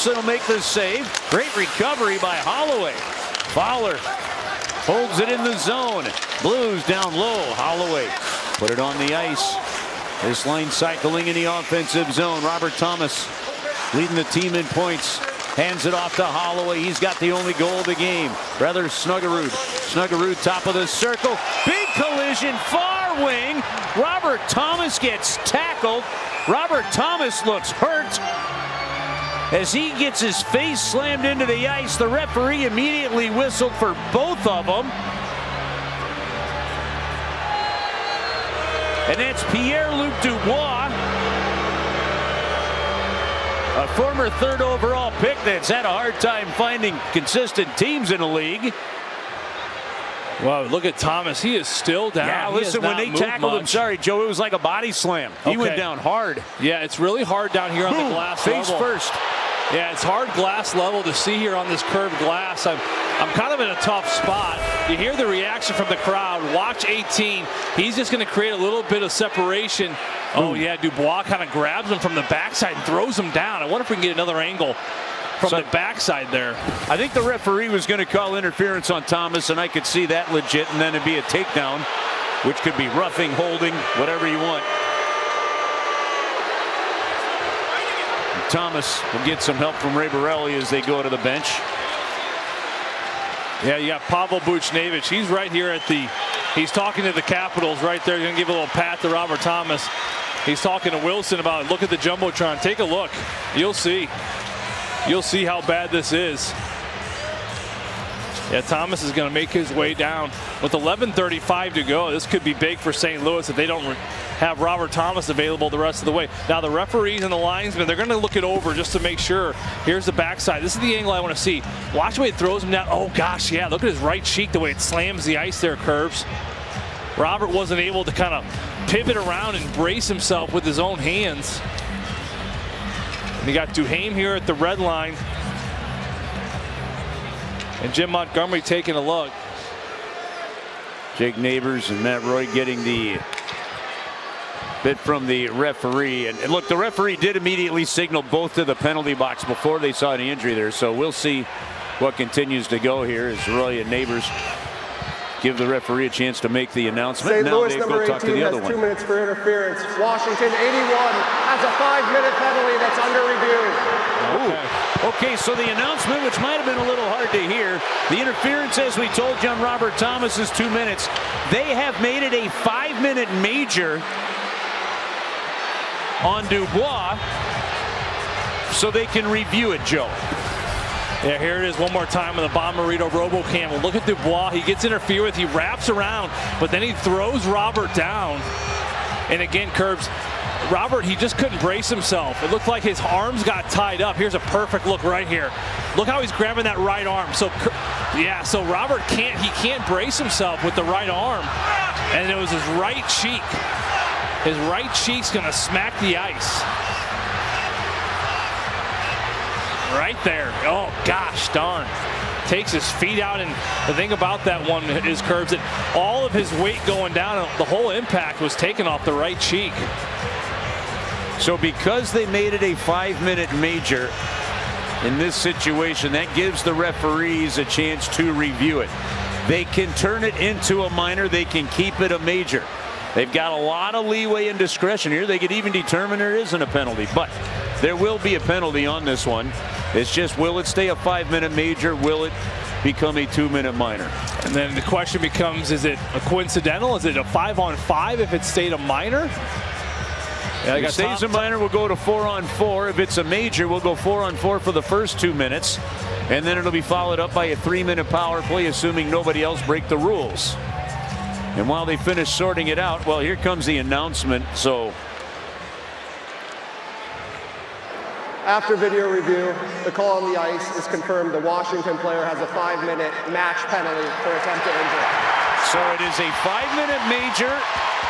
Thompson will make the save. Great recovery by Holloway. Fowler holds it in the zone. Blues down low. Holloway put it on the ice. This line cycling in the offensive zone. Robert Thomas leading the team in points. Hands it off to Holloway. He's got the only goal of the game. Rather Snuggerud. Snuggerud top of the circle. Big collision. Far wing. Robert Thomas gets tackled. Robert Thomas looks hurt as he gets his face slammed into the ice. The referee immediately whistled for both of them. And that's Pierre-Luc Dubois, a former 3rd overall pick that's had a hard time finding consistent teams in the league. Wow, look at Thomas. He is still down. Yeah, listen, when they tackled him, sorry, Joe, it was like a body slam. He went down hard. Yeah, it's really hard down here on the glass face level. First. Yeah, it's hard glass level to see here on this curved glass. I'm kind of in a tough spot. You hear the reaction from the crowd. Watch 18. He's just going to create a little bit of separation. Oh, yeah, Dubois kind of grabs him from the backside and throws him down. I wonder if we can get another angle from the backside there. I think the referee was going to call interference on Thomas, and I could see that legit, and then it'd be a takedown, which could be roughing, holding, whatever you want. Thomas will get some help from Ray Borelli as they go to the bench. Yeah, you got Pavel Buchnevich. He's right here at he's talking to the Capitals right there. He's going to give a little pat to Robert Thomas. He's talking to Wilson about, look at the Jumbotron. Take a look. You'll see. You'll see how bad this is. Yeah, Thomas is going to make his way down. With 11:35 to go, this could be big for St. Louis if they don't have Robert Thomas available the rest of the way. Now the referees and the linesmen, they're going to look it over just to make sure. Here's the backside. This is the angle I want to see. Watch the way it throws him down. Oh gosh, yeah, look at his right cheek, the way it slams the ice there, Curbs. Robert wasn't able to kind of pivot around and brace himself with his own hands. And you got Duhaime here at the red line. And Jim Montgomery taking a look. Jake Neighbors and Matt Roy getting the bit from the referee. And look, the referee did immediately signal both to the penalty box before they saw any injury there. So we'll see what continues to go here as Roy and Neighbors give the referee a chance to make the announcement. St. Now Louis they number go talk to 18 the has other 2 one. minutes for interference. Washington 81 has a 5-minute penalty that's under review. Okay, so the announcement, which might have been a little hard to hear, the interference, as we told you, on Robert Thomas is 2 minutes. They have made it a 5-minute major on Dubois so they can review it, Joe. Yeah, here it is one more time on the Bob Marito RoboCam. Well, look at Dubois. He gets interfered with. He wraps around, but then he throws Robert down. And again, Curbs, Robert, he just couldn't brace himself. It looked like his arms got tied up. Here's a perfect look right here. Look how he's grabbing that right arm. So, yeah, so Robert can't brace himself with the right arm. And it was his right cheek. His right cheek's gonna smack the ice. Right there. Oh, gosh darn. Takes his feet out, and the thing about that one is, Curbs, that all of his weight going down, the whole impact was taken off the right cheek. So because they made it a 5-minute major in this situation, that gives the referees a chance to review it. They can turn it into a minor. They can keep it a major. They've got a lot of leeway and discretion here. They could even determine there isn't a penalty, but there will be a penalty on this one. It's just, will it stay a 5-minute major? Will it become a 2-minute minor? And then the question becomes, is it a coincidental? Is it a 5-on-5 if it stayed a minor? Yeah, if it stays a minor, we'll go to 4-on-4. If it's a major, we'll go 4-on-4 for the first 2 minutes. And then it'll be followed up by a 3-minute power play, assuming nobody else break the rules. And while they finish sorting it out, well, here comes the announcement. So after video review, the call on the ice is confirmed. The Washington player has a 5-minute match penalty for attempt to injure. So it is a 5-minute major,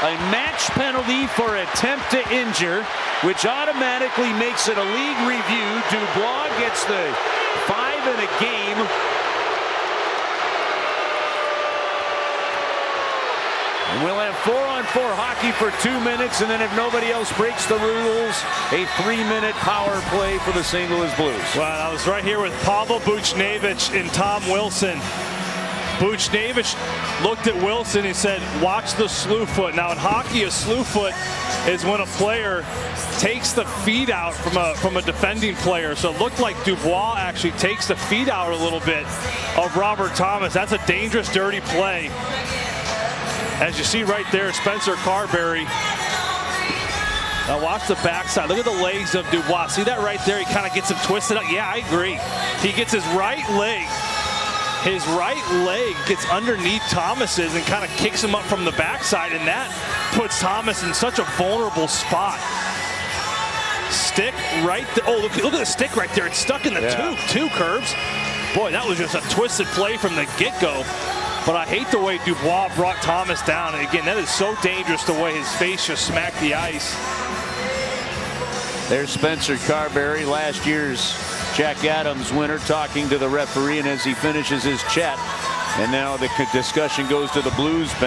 a match penalty for attempt to injure, which automatically makes it a league review. Dubois gets the 5 in a game. And we'll have 4-on-4 hockey for 2 minutes, and then if nobody else breaks the rules, a 3-minute power play for the St. Louis Blues. Well, I was right here with Pavel Buchnevich and Tom Wilson. Buchnevich looked at Wilson. He said, watch the slew foot. Now in hockey, a slew foot is when a player takes the feet out from a defending player. So it looked like Dubois actually takes the feet out a little bit of Robert Thomas. That's a dangerous, dirty play. As you see right there, Spencer Carberry. Now watch the backside. Look at the legs of Dubois. See that right there? He kind of gets him twisted up. Yeah, I agree. He gets his right leg. His right leg gets underneath Thomas's and kind of kicks him up from the backside, and that puts Thomas in such a vulnerable spot. Stick right there. Oh, look at the stick right there. It's stuck in the two curbs. Boy, that was just a twisted play from the get-go. But I hate the way Dubois brought Thomas down. And again, that is so dangerous the way his face just smacked the ice. There's Spencer Carberry, last year's Jack Adams winner, talking to the referee, and as he finishes his chat, and now the discussion goes to the Blues bench.